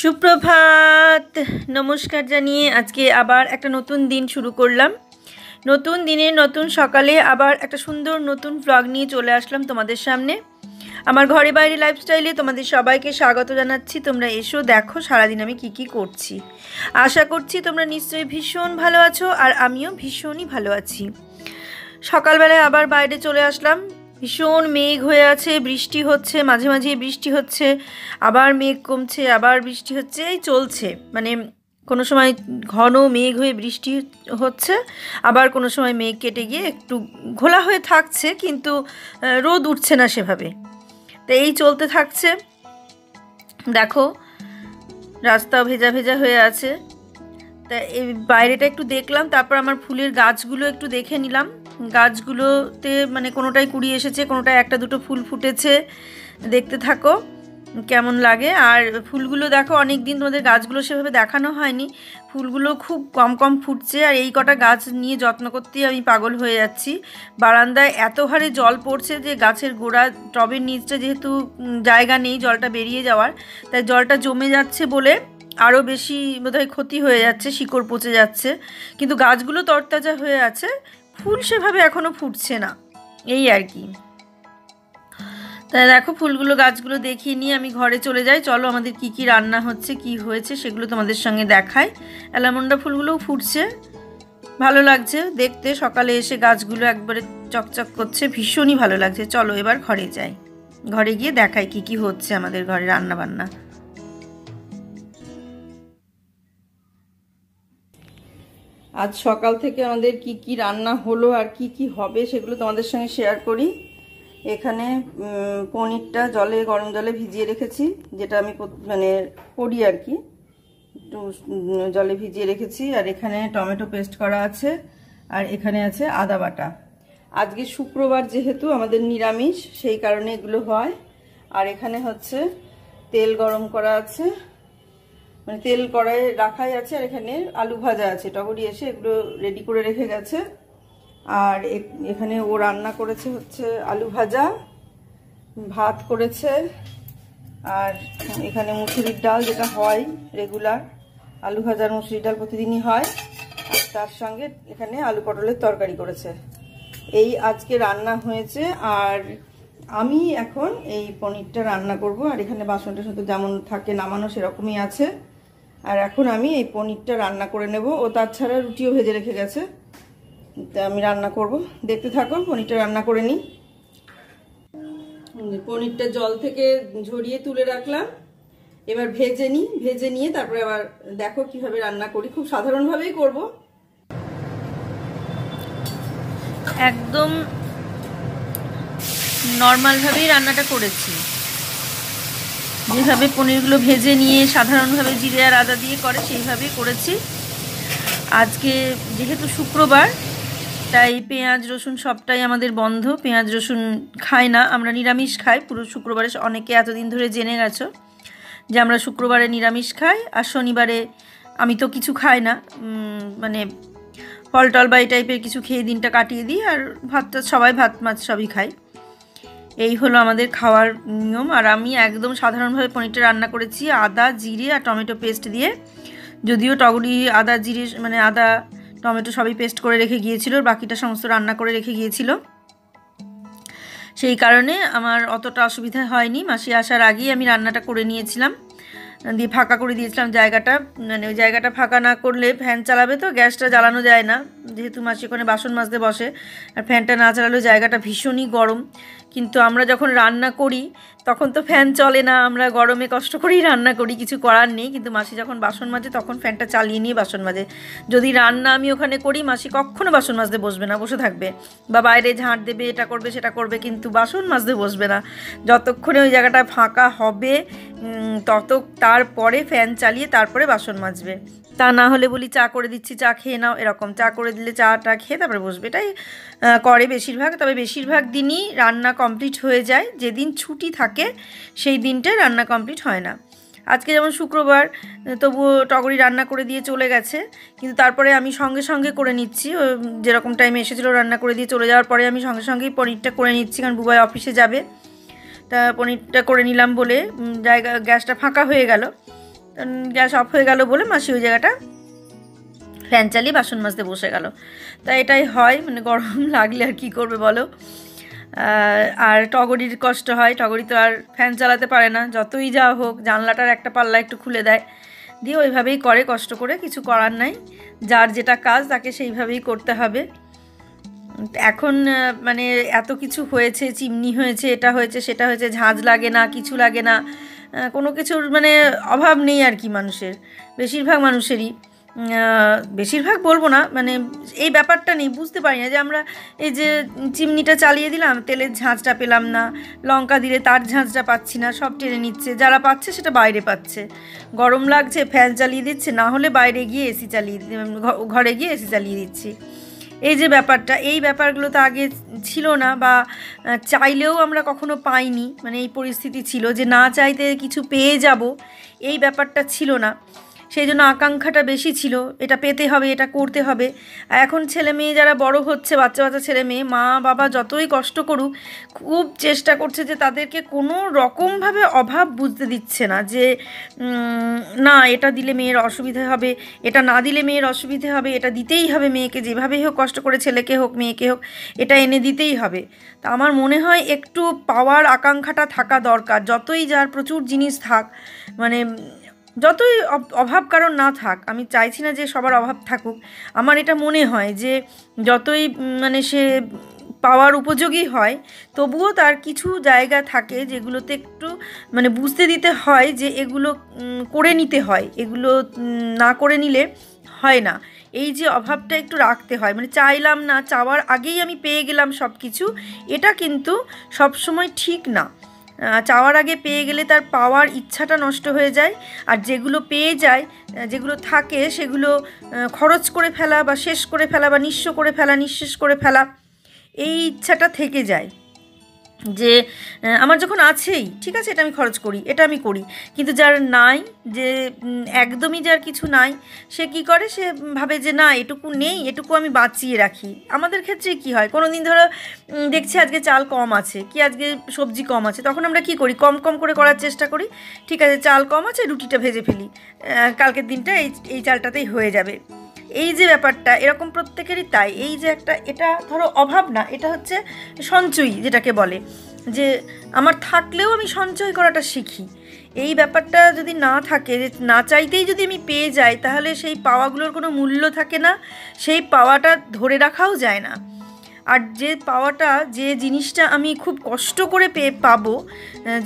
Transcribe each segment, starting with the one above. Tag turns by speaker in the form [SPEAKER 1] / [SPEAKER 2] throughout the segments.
[SPEAKER 1] সুপ্রভাত, নমস্কার জানিয়ে আজকে আবার একটা নতুন দিন শুরু করলাম। নতুন দিনে নতুন সকালে আবার একটা সুন্দর নতুন ভ্লগ নিয়ে চলে আসলাম তোমাদের সামনে। আমার ঘরে বাইরে লাইফস্টাইলে তোমাদের সবাইকে স্বাগত জানাচ্ছি। তোমরা এসো, দেখো সারাদিন আমি কি করছি। আশা করছি তোমরা নিশ্চয়ই ভীষণ ভালো আছো, আর আমিও ভীষণই ভালো আছি। সকালবেলায় আবার বাইরে চলে আসলাম। ভীষণ মেঘ হয়ে আছে, বৃষ্টি হচ্ছে, মাঝে মাঝে বৃষ্টি হচ্ছে, আবার মেঘ কমছে, আবার বৃষ্টি হচ্ছে, এই চলছে। মানে কোনো সময় ঘন মেঘ হয়ে বৃষ্টি হচ্ছে, আবার কোনো সময় মেঘ কেটে গিয়ে একটু ঘোলা হয়ে থাকছে, কিন্তু রোদ উঠছে না সেভাবে। তো এই চলতে থাকছে। দেখো রাস্তাও ভেজা ভেজা হয়ে আছে। তা এই বাইরেটা একটু দেখলাম, তারপর আমার ফুলের গাছগুলো একটু দেখে নিলাম। গাছগুলোতে মানে কোনোটাই কুড়ি এসেছে, কোনোটায় একটা দুটো ফুল ফুটেছে। দেখতে থাকো কেমন লাগে। আর ফুলগুলো দেখো, অনেক দিন তোমাদের গাছগুলো সেভাবে দেখানো হয়নি। ফুলগুলো খুব কম কম ফুটছে, আর এই কটা গাছ নিয়ে যত্ন করতেই আমি পাগল হয়ে যাচ্ছি। বারান্দায় এত হারে জল পড়ছে যে গাছের গোড়া, টবের নিচটা যেহেতু জায়গা নেই জলটা বেরিয়ে যাওয়ার, তাই জলটা জমে যাচ্ছে বলে আরও বেশি বোধহয় ক্ষতি হয়ে যাচ্ছে, শিকড় পচে যাচ্ছে। কিন্তু গাছগুলো তরতাজা হয়ে আছে, ফুল সেভাবে এখনও ফুটছে না, এই আর কি। তাই দেখো ফুলগুলো গাছগুলো দেখিয়ে নিয়ে আমি ঘরে চলে যাই। চলো আমাদের কি রান্না হচ্ছে, কি হয়েছে সেগুলো তোমাদের সঙ্গে দেখাই। অ্যালামন্ডা ফুলগুলোও ফুটছে, ভালো লাগছে দেখতে। সকালে এসে গাছগুলো একবারে চকচক করছে, ভীষণই ভালো লাগছে। চলো এবার ঘরে যাই, ঘরে গিয়ে দেখাই কি হচ্ছে আমাদের ঘরে রান্না বান্না। আজ সকাল থেকে আমাদের কি রান্না হলো আর কি হবে সেগুলো তোমাদের সঙ্গে শেয়ার করি। এখানে পনিরটা গরম জলে ভিজিয়ে রেখেছি, যেটা আমি মানে করি আর কি, একটু জলে ভিজিয়ে রেখেছি। আর এখানে টমেটো পেস্ট করা আছে, আর এখানে আছে আদা বাটা। আজকে শুক্রবার যেহেতু আমাদের নিরামিষ, সেই কারণে এগুলো হয়। আর এখানে হচ্ছে তেল গরম করা আছে, মানে তেল কড়াইয়ে রাখাই আছে। আর এখানে আলু ভাজা আছে, টগরি এসে এগুলো রেডি করে রেখে গেছে। আর এখানে ও রান্না করেছে হচ্ছে আলু ভাজা, ভাত করেছে, আর এখানে মুসুরির ডাল, যেটা হয় রেগুলার, আলু ভাজার মুসুরির ডাল প্রতিদিনই হয়। আর তার সঙ্গে এখানে আলু পটলের তরকারি করেছে। এই আজকে রান্না হয়েছে। আর আমি এখন এই পনিরটা রান্না করব। আর এখানে বাসনটা শুধু যেমন থাকে নামানো সেরকমই আছে। আর এখন আমি এই পনিরটা রান্না করে নেব। ও তাছাড়া রুটিও ভেজে রেখে গেছে, তা আমি রান্না করব। দেখতে থাকো, পনিরটা রান্না করে নিই। পনিরটা জল থেকে ঝরিয়ে তুলে রাখলাম, এবার ভেজে নিই। ভেজে নিয়ে তারপরে আবার দেখো কিভাবে রান্না করি। খুব সাধারণভাবেই করব, একদম নর্মালভাবেই রান্নাটা করেছি। যেভাবে পনিরগুলো ভেজে নিয়ে সাধারণভাবে জিরে আর আদা দিয়ে করে সেইভাবেই করেছি। আজকে যেহেতু শুক্রবার, তাই পেঁয়াজ রসুন সবটাই আমাদের বন্ধ। পেঁয়াজ রসুন খাই না, আমরা নিরামিষ খাই পুরো শুক্রবারে। অনেকে এতদিন ধরে জেনে গেছো যে আমরা শুক্রবারে নিরামিষ খাই, আর শনিবারে আমি তো কিছু খাই না, মানে ফল টল বা এই টাইপের কিছু খেয়ে দিনটা কাটিয়ে দিই। আর ভাতটা সবাই ভাত মাছ সবই খাই, এই হলো আমাদের খাওয়ার নিয়ম। আর আমি একদম সাধারণভাবে পনিরটা রান্না করেছি আদা জিরে আর টমেটো পেস্ট দিয়ে। যদিও টগরি আদা জিরে মানে আদা টমেটো সবই পেস্ট করে রেখে গিয়েছিল, বাকিটা সমস্ত রান্না করে রেখে গিয়েছিল, সেই কারণে আমার অতটা অসুবিধা হয়নি। মাসি আসার আগেই আমি রান্নাটা করে নিয়েছিলাম, দিয়ে ফাঁকা করে দিয়েছিলাম জায়গাটা। মানে ওই জায়গাটা ফাঁকা না করলে ফ্যান চালাবে তো, গ্যাসটা জ্বালানো যায় না, যেহেতু মাসি ওখানে বাসন মাজতে বসে। আর ফ্যানটা না চালালেও জায়গাটা ভীষণই গরম। কিন্তু আমরা যখন রান্না করি তখন তো ফ্যান চলে না, আমরা গরমে কষ্ট করেই রান্না করি, কিছু করার নেই। কিন্তু মাসি যখন বাসন মাজে তখন ফ্যানটা চালিয়ে নিয়ে বাসন মাজে। যদি রান্না আমি ওখানে করি, মাসি কখনো বাসন মাজতে বসবে না, বসে থাকবে, বা বাইরে ঝাঁট দেবে, এটা করবে সেটা করবে, কিন্তু বাসন মাজতে বসবে না। যতক্ষণে ওই জায়গাটা ফাঁকা হবে তারপরে ফ্যান চালিয়ে তারপরে বাসন মাজবে। তা না হলে বলি চা করে দিচ্ছি, চা খেয়ে নাও, এরকম চা করে দিলে চাটা খেয়ে তারপরে বসবে। এটাই করে বেশিরভাগ। তবে বেশিরভাগ দিনই রান্না কমপ্লিট হয়ে যায়। যেদিন ছুটি থাকে সেই দিনটায় রান্না কমপ্লিট হয় না। আজকে যেমন শুক্রবার, তবুও টগরি রান্না করে দিয়ে চলে গেছে, কিন্তু তারপরে আমি সঙ্গে সঙ্গে করে নিচ্ছি। যেরকম টাইমে এসেছিলো রান্না করে দিয়ে চলে যাওয়ার পরে আমি সঙ্গে সঙ্গেই পনিরটা করে নিচ্ছি, কারণ বুবাই অফিসে যাবে। তা পনিরটা করে নিলাম বলে গ্যাসটা ফাঁকা হয়ে গেল। গ্যাস অফ হয়ে গেল বলে মাসি ওই জায়গাটা ফ্যান চালিয়ে বাসন মাজতে বসে গেল। তা এটাই হয়, মানে গরম লাগলে আর কী করবে বলো। আর টগরির কষ্ট হয়, টগরি তো আর ফ্যান চালাতে পারে না, যতই যা হোক জানলাটার একটা পাল্লা একটু খুলে দেয়, দিয়ে ওইভাবেই করে কষ্ট করে, কিছু করার নাই, যার যেটা কাজ তাকে সেইভাবেই করতে হবে। এখন মানে এত কিছু হয়েছে, চিমনি হয়েছে, এটা হয়েছে সেটা হয়েছে, ঝাঁঝ লাগে না, কিছু লাগে না, কোনো কিছুর মানে অভাব নেই আর কি মানুষের, বেশিরভাগ মানুষেরই, বেশিরভাগ বলবো না, মানে এই ব্যাপারটা নেই, বুঝতে পারি না যে আমরা এই যে চিমনিটা চালিয়ে দিলাম, তেলের ঝাঁঝটা পেলাম না, লঙ্কা দিলে তার ঝাঁঝটা পাচ্ছি না, সব টেনে নিচ্ছে, যারা পাচ্ছে সেটা বাইরে পাচ্ছে, গরম লাগছে ফ্যান চালিয়ে দিচ্ছে, না হলে বাইরে গিয়ে এসি চালিয়ে, ঘরে গিয়ে এসি চালিয়ে দিচ্ছি। এই যে ব্যাপারটা, এই ব্যাপারগুলো তো আগে ছিল না, বা চাইলেও আমরা কখনো পাইনি, মানে এই পরিস্থিতি ছিল যে না চাইতে কিছু পেয়ে যাব, এই ব্যাপারটা ছিল না, সেই জন্য আকাঙ্ক্ষাটা বেশি ছিল, এটা পেতে হবে, এটা করতে হবে। আর এখন ছেলে মেয়ে যারা বড় হচ্ছে, বাচ্চা বাচ্চা ছেলে মেয়ে, মা বাবা যতই কষ্ট করুক খুব চেষ্টা করছে যে তাদেরকে কোনো রকমভাবে অভাব বুঝতে দিচ্ছে না, যে না এটা দিলে মেয়ের অসুবিধা হবে, এটা না দিলে মেয়ের অসুবিধে হবে, এটা দিতেই হবে মেয়েকে, যেভাবেই হোক কষ্ট করে ছেলেকে হোক মেয়েকে হোক এটা এনে দিতেই হবে। তা আমার মনে হয় একটু পাওয়ার আকাঙ্ক্ষাটা থাকা দরকার, যতই যার প্রচুর জিনিস থাক, মানে যতই অভাব কারণ না থাক, আমি চাইছি না যে সবার অভাব থাকুক, আমার এটা মনে হয় যে যতই মানে সে পাওয়ার উপযোগী হয়, তবুও তার কিছু জায়গা থাকে যেগুলোতে একটু মানে বুঝতে দিতে হয় যে এগুলো করে নিতে হয়, এগুলো না করে নিলে হয় না, এই যে অভাবটা একটু রাখতে হয়, মানে চাইলাম না, চাওয়ার আগেই আমি পেয়ে গেলাম সব কিছু, এটা কিন্তু সবসময় ঠিক না। চাওয়ার আগে পেয়ে গেলে তার পাওয়ার ইচ্ছাটা নষ্ট হয়ে যায়, আর যেগুলো পেয়ে যায়, যেগুলো থাকে সেগুলো খরচ করে ফেলা বা শেষ করে ফেলা বা নিঃস্ব করে ফেলা, নিঃশেষ করে ফেলা, এই ইচ্ছাটা থেকে যায় যে আমার যখন আছেই ঠিক আছে এটা আমি খরচ করি, এটা আমি করি, কিন্তু যার নাই, যে একদমই যার কিছু নাই, সে কি করে, সে ভাবে যে না এটুকু নেই, এটুকু আমি বাঁচিয়ে রাখি। আমাদের ক্ষেত্রে কি হয়, কোনো দিন ধরো দেখছি আজকে চাল কম আছে, কি আজকে সবজি কম আছে, তখন আমরা কি করি, কম কম করে করার চেষ্টা করি, ঠিক আছে চাল কম আছে, রুটিটা ভেজে ফেলি, কালকের দিনটা এই চালটাতেই হয়ে যাবে। এই যে ব্যাপারটা এরকম প্রত্যেকেরই তাই, এই যে একটা, এটা ধরো অভাব না, এটা হচ্ছে সঞ্চয়ী যেটাকে বলে, যে আমার থাকলেও আমি সঞ্চয় করাটা শিখি। এই ব্যাপারটা যদি না থাকে, না চাইতেই যদি আমি পেয়ে যাই, তাহলে সেই পাওয়াগুলোর কোনো মূল্য থাকে না, সেই পাওয়াটা ধরে রাখাও যায় না। আর যে পাওয়াটা, যে জিনিসটা আমি খুব কষ্ট করে পাবো,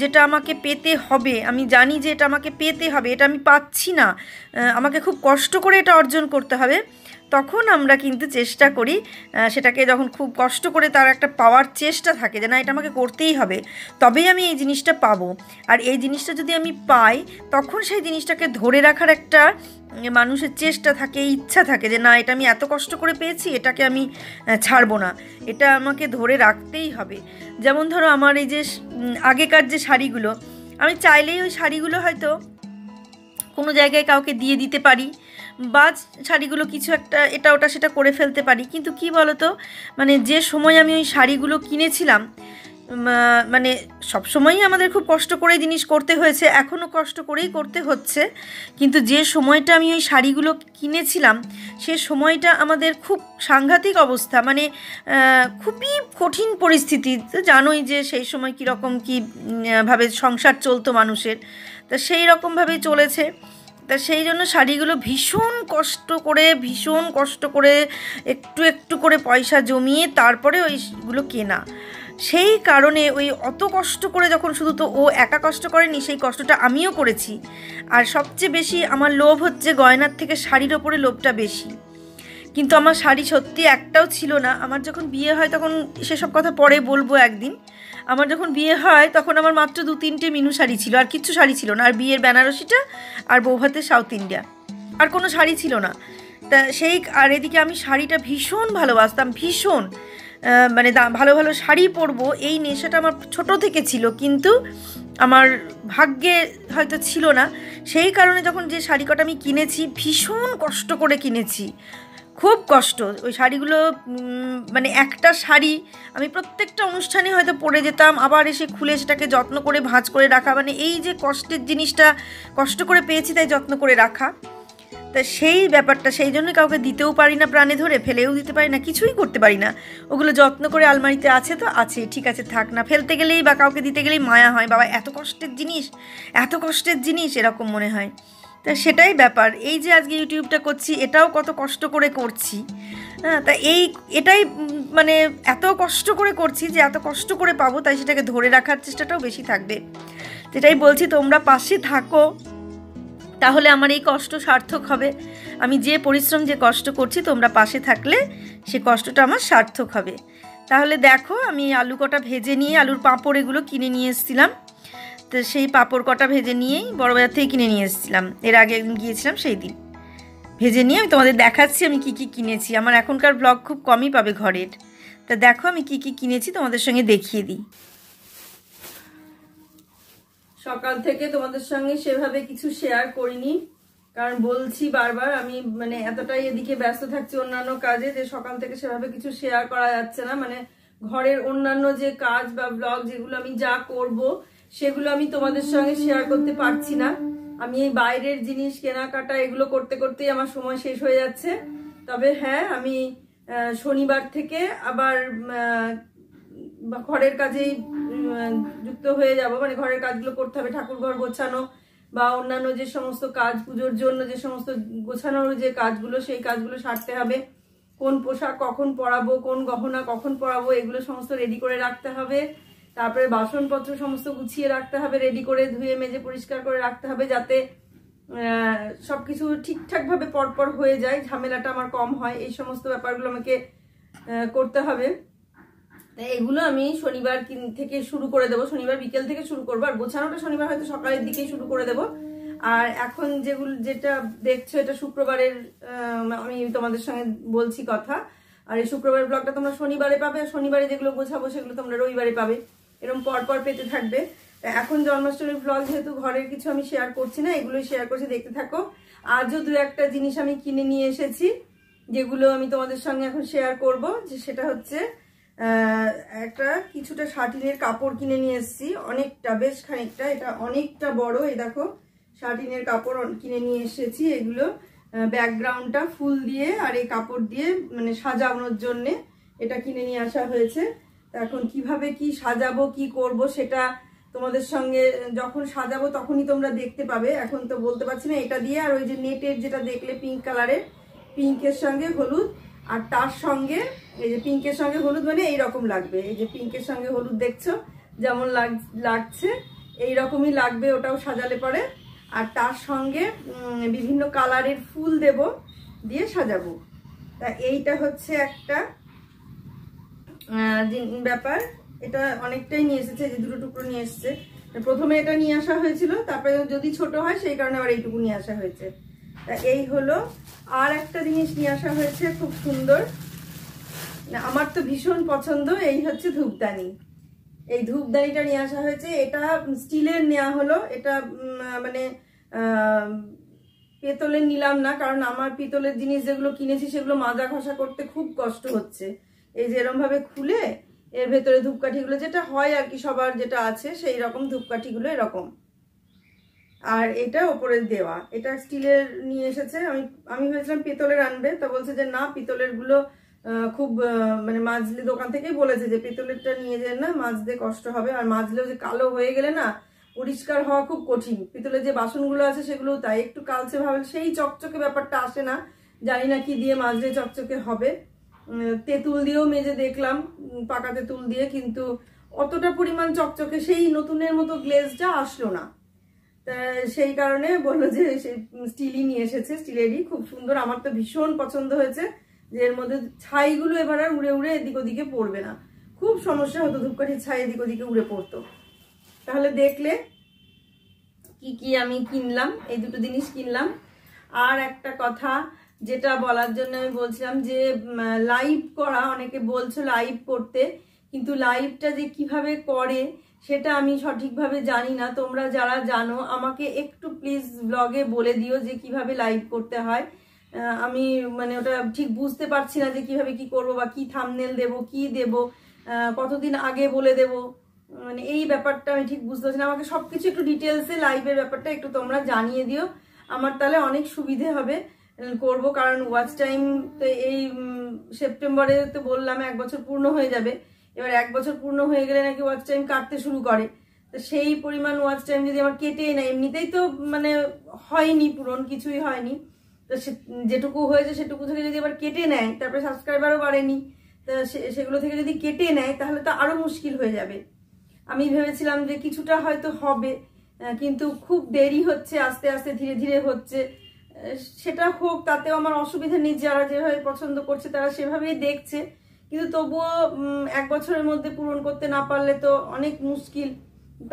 [SPEAKER 1] যেটা আমাকে পেতে হবে, আমি জানি যে এটা আমাকে পেতে হবে, এটা আমি পাচ্ছি না, আমাকে খুব কষ্ট করে এটা অর্জন করতে হবে, তখন আমরা কিন্তু চেষ্টা করি সেটাকে, যখন খুব কষ্ট করে তার একটা পাওয়ার চেষ্টা থাকে যে না এটা আমাকে করতেই হবে, তবেই আমি এই জিনিসটা পাবো। আর এই জিনিসটা যদি আমি পাই, তখন সেই জিনিসটাকে ধরে রাখার একটা মানুষের চেষ্টা থাকে, ইচ্ছা থাকে যে না এটা আমি এত কষ্ট করে পেয়েছি, এটাকে আমি ছাড়বো না, এটা আমাকে ধরে রাখতেই হবে। যেমন ধরো আমার এই যে আগেকার যে শাড়িগুলো, আমি চাইলেই ওই শাড়িগুলো হয়তো কোনো জায়গায় কাউকে দিয়ে দিতে পারি, বা শাড়িগুলো কিছু একটা এটা ওটা সেটা করে ফেলতে পারি, কিন্তু কি বলো তো, মানে যে সময় আমি ওই শাড়িগুলো কিনেছিলাম, মানে সবসময়ই আমাদের খুব কষ্ট করে জিনিস করতে হয়েছে, এখনও কষ্ট করেই করতে হচ্ছে, কিন্তু যে সময়টা আমি ওই শাড়িগুলো কিনেছিলাম, সে সময়টা আমাদের খুব সাংঘাতিক অবস্থা, মানে খুবই কঠিন পরিস্থিতি, তো জানোই যে সেই সময় কীরকম ভাবে সংসার চলতো মানুষের, তা সেই রকমভাবেই চলেছে। তা সেই জন্য শাড়িগুলো ভীষণ কষ্ট করে একটু একটু করে পয়সা জমিয়ে তারপরে ওইগুলো কেনা, সেই কারণে ওই অত কষ্ট করে যখন, শুধু তো ও একা কষ্ট করেনি, সেই কষ্টটা আমিও করেছি। আর সবচেয়ে বেশি আমার লোভ হচ্ছে গয়নার থেকে শাড়ির ওপরে লোভটা বেশি, কিন্তু আমার শাড়ি সত্যি একটাও ছিল না। আমার যখন বিয়ে হয়, তখন সেসব কথা পরে বলবো একদিন, আমার যখন বিয়ে হয় তখন আমার মাত্র 2-3টে মিনু শাড়ি ছিল, আর কিচ্ছু শাড়ি ছিল না, আর বিয়ের বেনারসিটা আর বৌভাতের সাউথ ইন্ডিয়া, আর কোনো শাড়ি ছিল না। তা আর এদিকে আমি শাড়িটা ভীষণ ভালোবাসতাম, ভীষণ, মানে ভালো ভালো শাড়ি পরবো এই নেশাটা আমার ছোট থেকে ছিল, কিন্তু আমার ভাগ্যে হয়তো ছিল না, সেই কারণে যখন যে শাড়ি কটা আমি কিনেছি, ভীষণ কষ্ট করে কিনেছি, খুব কষ্ট ওই শাড়িগুলো, মানে একটা শাড়ি আমি প্রত্যেকটা অনুষ্ঠানে হয়তো পরে যেতাম, আবার এসে খুলে সেটাকে যত্ন করে ভাঁজ করে রাখা, মানে এই যে কষ্টের জিনিসটা কষ্ট করে পেয়েছি তাই যত্ন করে রাখা, তা সেই ব্যাপারটা, সেই জন্য কাউকে দিতেও পারি না, প্রাণে ধরে ফেলেও দিতে পারি না, কিছুই করতে পারি না। ওগুলো যত্ন করে আলমারিতে আছে তো আছে, ঠিক আছে থাক না, ফেলতে গেলেই বা কাউকে দিতে গেলেই মায়া হয়, বাবা এত কষ্টের জিনিস, এত কষ্টের জিনিস, এরকম মনে হয়। তা সেটাই ব্যাপার, এই যে আজকে ইউটিউবটা করছি এটাও কত কষ্ট করে করছি। হ্যাঁ, তা এটাই মানে এত কষ্ট করে করছি যে এত কষ্ট করে পাবো, তাই সেটাকে ধরে রাখার চেষ্টাটাও বেশি থাকবে। যেটাই বলছি, তোমরা পাশে থাকো, তাহলে আমার এই কষ্ট সার্থক হবে। আমি যে পরিশ্রম, যে কষ্ট করছি, তোমরা পাশে থাকলে সে কষ্টটা আমার সার্থক হবে। তাহলে দেখো, আমি আলু কটা ভেজে নিয়ে, আলুর পাঁপড় এগুলো কিনে নিয়ে এসেছিলাম, তো সেই পাঁপড় কটা ভেজে নিয়েই বড়বাজার থেকে কিনে নিয়ে এসেছিলাম, এর আগে একদিন গিয়েছিলাম, সেই দিন ভেজে নিয়ে আমি তোমাদের দেখাচ্ছি আমি কি কি কিনেছি। আমার এখনকার ব্লগ খুব কমই পাবে ঘরের, তা দেখো আমি কি কি কিনেছি তোমাদের সঙ্গে দেখিয়ে দিই। সকাল থেকে তোমাদের সঙ্গে সেভাবে কিছু শেয়ার করিনি, কারণ বলছি বারবার আমি মানে এতটাই এদিকে ব্যস্ত থাকছি অন্যান্য কাজে, যে সকাল থেকে সেভাবে কিছু শেয়ার করা যাচ্ছে না। মানে ঘরের অন্যান্য যে কাজ বা ব্লগ যেগুলো আমি যা করব সেগুলো আমি তোমাদের সঙ্গে শেয়ার করতে পারছি না। আমি এই বাইরের জিনিস কেনাকাটা এগুলো করতে করতেই আমার সময় শেষ হয়ে যাচ্ছে। তবে হ্যাঁ, আমি শনিবার থেকে আবার ঘরের কাজেই যুক্ত হয়ে যাব, মানে ঘরের কাজগুলো করতে হবে, ঠাকুর ঘর গোছানো বা অন্যান্য যে সমস্ত কাজ, পুজোর জন্য যে সমস্ত গোছানোর যে কাজগুলো, সেই কাজগুলো সারতে হবে। কোন পোশাক কখন পরাবো, কোন গহনা কখন পরাবো, এগুলো সমস্ত রেডি করে রাখতে হবে। তারপরে বাসনপত্র সমস্ত গুছিয়ে রাখতে হবে, রেডি করে ধুয়ে মেজে পরিষ্কার করে রাখতে হবে, যাতে সবকিছু ঠিকঠাকভাবে পরপর হয়ে যায়, ঝামেলাটা আমার কম হয়। এই সমস্ত ব্যাপারগুলো আমাকে করতে হবে। এগুলো আমি শনিবার থেকে শুরু করে দেবো, শনিবার বিকেল থেকে শুরু করবো, আর গোছানোটা শনিবার হয়তো সকালের দিকেই শুরু করে দেবো। আর এখন যেটা দেখছো এটা শুক্রবারের আমি তোমাদের সঙ্গে বলছি কথা, আর এই শুক্রবারের ব্লগটা তোমরা শনিবারে পাবে, আর শনিবারে যেগুলো গোছাবো সেগুলো তোমরা রবিবারে পাবে, এরকম পরপর পেতে থাকবে। এখন জন্মাষ্টমীর ব্লগ যেহেতু ঘরের কিছু আমি শেয়ার করছি না, এগুলোই শেয়ার করছি, দেখতে থাকো। আজও দু একটা জিনিস আমি কিনে নিয়ে এসেছি, যেগুলো আমি তোমাদের সঙ্গে এখন শেয়ার করব। যে সেটা হচ্ছে একটা কিছুটা শাটিনের কাপড় কিনে নিয়ে এসেছি, অনেকটা, বেশ খানিকটা, এটা অনেকটা বড়। এই দেখো শাটিনের কাপড় কিনে নিয়ে এসেছি, এগুলো ব্যাকগ্রাউন্ডটা ফুল দিয়ে আর এই কাপড় দিয়ে মানে সাজানোর জন্যে এটা কিনে নিয়ে আসা হয়েছে। এখন কিভাবে কি সাজাবো, কি করব, সেটা তোমাদের সঙ্গে যখন সাজাবো তখনই তোমরা দেখতে পাবে, এখন তো বলতে পারছি না। এটা দিয়ে আর ওই যে নেটের যেটা দেখলে পিঙ্ক কালারের, পিঙ্কের সঙ্গে হলুদ, আর তার সঙ্গে এই যে পিঙ্কের সঙ্গে হলুদ মানে এইরকম লাগবে, এই যে পিঙ্কের সঙ্গে হলুদ দেখছো যেমন লাগছে, এইরকমই লাগবে ওটাও সাজালে পরে। আর তার সঙ্গে বিভিন্ন কালারের ফুল দেব, দিয়ে সাজাবো। তা এইটা হচ্ছে একটা ব্যাপার। এটা অনেকটাই নিয়ে এসেছে, যে দুটো টুকরো নিয়ে এসেছে। প্রথমে এটা নিয়ে আসা হয়েছিল, তারপরে যদি ছোট হয় সেই কারণে আবার এইটুকু নিয়ে আসা হয়েছে। তা এই হলো। আর একটা জিনিস নিয়ে আসা হয়েছে খুব সুন্দর, আমার তো ভীষণ পছন্দ, এই হচ্ছে ধূপদানি। এই ধূপদানিটা নিয়ে আসা হয়েছে, এটা স্টিলের নেওয়া হলো। এটা মানে পেতলের নিলাম না, কারণ আমার পিতলের জিনিস যেগুলো কিনেছি সেগুলো মাজা ঘষা করতে খুব কষ্ট হচ্ছে। এই যে এরকম ভাবে খুলে এর ভেতরে ধূপকাঠিগুলো যেটা হয় আর কি, সবার যেটা আছে সেই রকম ধূপকাঠিগুলো এরকম, আর এটা ওপরে দেওয়া। এটা স্টিলের নিয়ে এসেছে, আমি ভেবেছিলাম পিতলের আনবে, তা বলছে যে না, পিতলের গুলো খুব মানে মাজলে, দোকান থেকেই বলেছে যে পিতলেরটা নিয়ে যেন না, মাজতে কষ্ট হবে, আর মাজলেও যে কালো হয়ে গেলে না পরিষ্কার হওয়া খুব কঠিন। পিতলের যে বাসনগুলো আছে সেগুলো তাই, একটু কালচে ভাবে সেই চকচকে ব্যাপারটা আসে না, জানি না কি দিয়ে মাজলে চকচকে হবে। তেঁতুল দিয়েও মেজে দেখলাম, পাকা তেঁতুল দিয়ে, কিন্তু অতটা পরিমাণ চকচকে সেই নতুনের মতো গ্লেজটা আসলো না। তা সেই কারণে বললো যে স্টিলই নিয়ে এসেছে, স্টিলেরই, খুব সুন্দর। আমার তো ভীষণ পছন্দ হয়েছে, যে এর মধ্যে ছাইগুলো এবার আর উড়ে উড়ে এদিক ওদিকে পড়বে না। খুব সমস্যা হতো, ধূপকাঠির ছাই এদিক ওদিকে উড়ে পড়তো। তাহলে দেখলে কি কি আমি কিনলাম, এই দুটো জিনিস কিনলাম। আর একটা কথা যেটা বলার জন্য আমি বলছিলাম, যে লাইভ করা, অনেকে বলছো লাইভ করতে, কিন্তু লাইভটা যে কিভাবে করে সেটা আমি সঠিকভাবে জানি না। তোমরা যারা জানো আমাকে একটু প্লিজ ব্লগে বলে দিও যে কিভাবে লাইভ করতে হয়। আমি মানে ওটা ঠিক বুঝতে পারছি না যে কিভাবে কি করব বা কি থাম্বনেল দেব, কি দেব, কতদিন আগে বলে দেব, মানে এই ব্যাপারটা আমি ঠিক বুঝতে পারছি না। আমাকে সবকিছু একটু ডিটেলসে লাইভের ব্যাপারটা একটু তোমরা জানিয়ে দিও, আমার তাহলে অনেক সুবিধে হবে করব। কারণ ওয়াচ টাইম তো এই সেপ্টেম্বরে তো বললাম 1 বছর পূর্ণ হয়ে যাবে। এবার 1 বছর পূর্ণ হয়ে গেলে নাকি ওয়াচ টাইম কাটতে শুরু করে। তো সেই পরিমাণ ওয়াচ টাইম যদি আমার কেটেই না, এমনিতেই তো মানে হয়নি পূরণ, কিছুই হয়নি, তো যেটুকু হয়েছে সেটুকু থেকে যদি আবার কেটে নেয়, তারপরে সাবস্ক্রাইবারও বাড়েনি, তো সেগুলো থেকে যদি কেটে নেয় তাহলে তো আরো মুশকিল হয়ে যাবে। আমি ভেবেছিলাম যে কিছুটা হয়তো হবে, কিন্তু খুব দেরি হচ্ছে, আস্তে আস্তে ধীরে ধীরে হচ্ছে। সেটা হোক, তাতেও আমার অসুবিধা নেই, যারা যেভাবে পছন্দ করছে তারা সেভাবেই দেখছে। কিন্তু তবুও 1 বছরের মধ্যে পূরণ করতে না পারলে তো অনেক মুশকিল,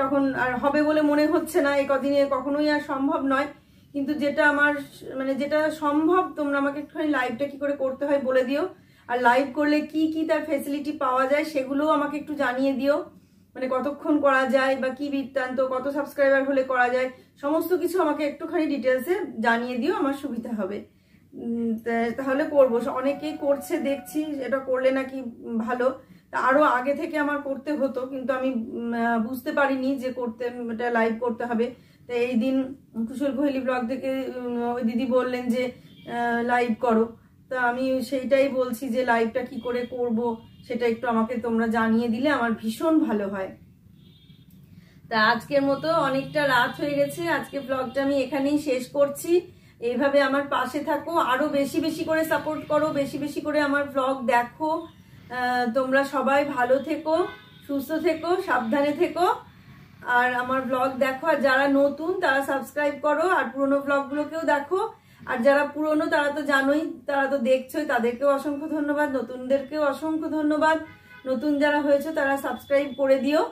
[SPEAKER 1] তখন আর হবে বলে মনে হচ্ছে না, এই কদিনে কখনোই আর সম্ভব নয়। কিন্তু যেটা আমার মানে যেটা সম্ভব, তোমরা আমাকে একটুখানি লাইভটা কি করে করতে হয় বলে দিও, আর লাইভ করলে কি কি তার ফেসিলিটি পাওয়া যায় সেগুলোও আমাকে একটু জানিয়ে দিও, মানে কতক্ষণ করা যায় বা কি বৃত্তান্ত, কত সাবস্ক্রাইবার হলে করা যায়, সমস্ত কিছু আমাকে একটুখানি ডিটেলসে জানিয়ে দিও, আমার সুবিধা হবে। তাহলে করবো। অনেকেই করছে দেখছি, এটা করলে নাকি ভালো, তা আরো আগে থেকে আমার করতে হতো, কিন্তু আমি বুঝতে পারিনি যে এটা লাইভ করতে হবে। তো এই দিন কুশল কোহলি ব্লগ থেকে ওই দিদি বললেন যে লাইভ করো, তা আমি সেইটাই বলছি যে লাইভটা কি করে করব সেটা একটু আমাকে তোমরা জানিয়ে দিলে আমার ভীষণ ভালো হয়। তা আজকের মতো অনেকটা রাত হয়ে গেছে, আজকে ব্লগটা আমি এখানেই শেষ করছি। এইভাবে আমার পাশে থাকো, আরো বেশি বেশি করে সাপোর্ট করো, বেশি বেশি করে আমার ব্লগ দেখো। তোমরা সবাই ভালো থেকো, সুস্থ থেকো, সাবধানে থেকো, আর আমার ব্লগ দেখো। আর যারা নতুন তারা সাবস্ক্রাইব করো, আর পুরোনো ব্লগগুলোকেও দেখো। আর যারা পুরোনো তারা তো জানোই, তারা তো দেখছোই, তাদেরকেও অসংখ্য ধন্যবাদ, নতুনদেরকেও অসংখ্য ধন্যবাদ। নতুন যারা হয়েছে তারা সাবস্ক্রাইব করে দিও,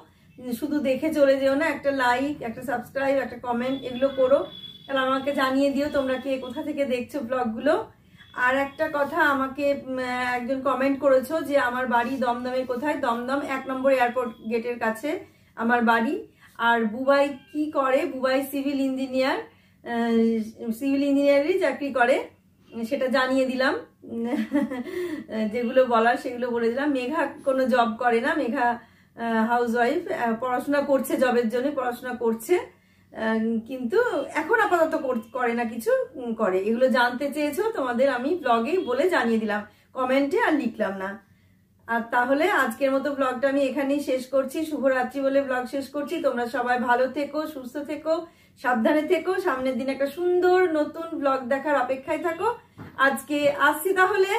[SPEAKER 1] শুধু দেখে চলে যেও না, একটা লাইক, একটা সাবস্ক্রাইব, একটা কমেন্ট এগুলো করো, আর আমাকে জানিয়ে দিও তোমরা কে কোথা থেকে দেখছো ব্লগগুলো। আর একটা কথা, আমাকে একজন কমেন্ট করেছো যে আমার বাড়ি দমদমে কোথায়। দমদম 1 নম্বর এয়ারপোর্ট গেটের কাছে আমার বাড়ি। আর বুবাই কি করে, বুবাই সিভিল ইঞ্জিনিয়ারই চাকরি করে, সেটা জানিয়ে দিলাম। যেগুলো বলার সেগুলো বলে দিলাম। মেঘা কোনো জব করে না, মেঘা হাউসওয়াইফ, পড়াশোনা করছে, জবের জন্য পড়াশোনা করছে, কিন্তু এখন আপাতত করে না, কিছু করে। এগুলো জানতে চেয়েছো তোমাদের, আমি ব্লগেই বলে জানিয়ে দিলাম, কমেন্টে আর লিখলাম না। আর তাহলে আজকের মতো ব্লগটা আমি এখানেই শেষ করছি, শুভরাত্রি বলে ব্লগ শেষ করছি। তোমরা সবাই ভালো থেকো, সুস্থ থেকো, সাবধানে থেকো, সামনের দিন একটা সুন্দর নতুন ব্লগ দেখার অপেক্ষায় থাকো। আজকে আসছি তাহলে।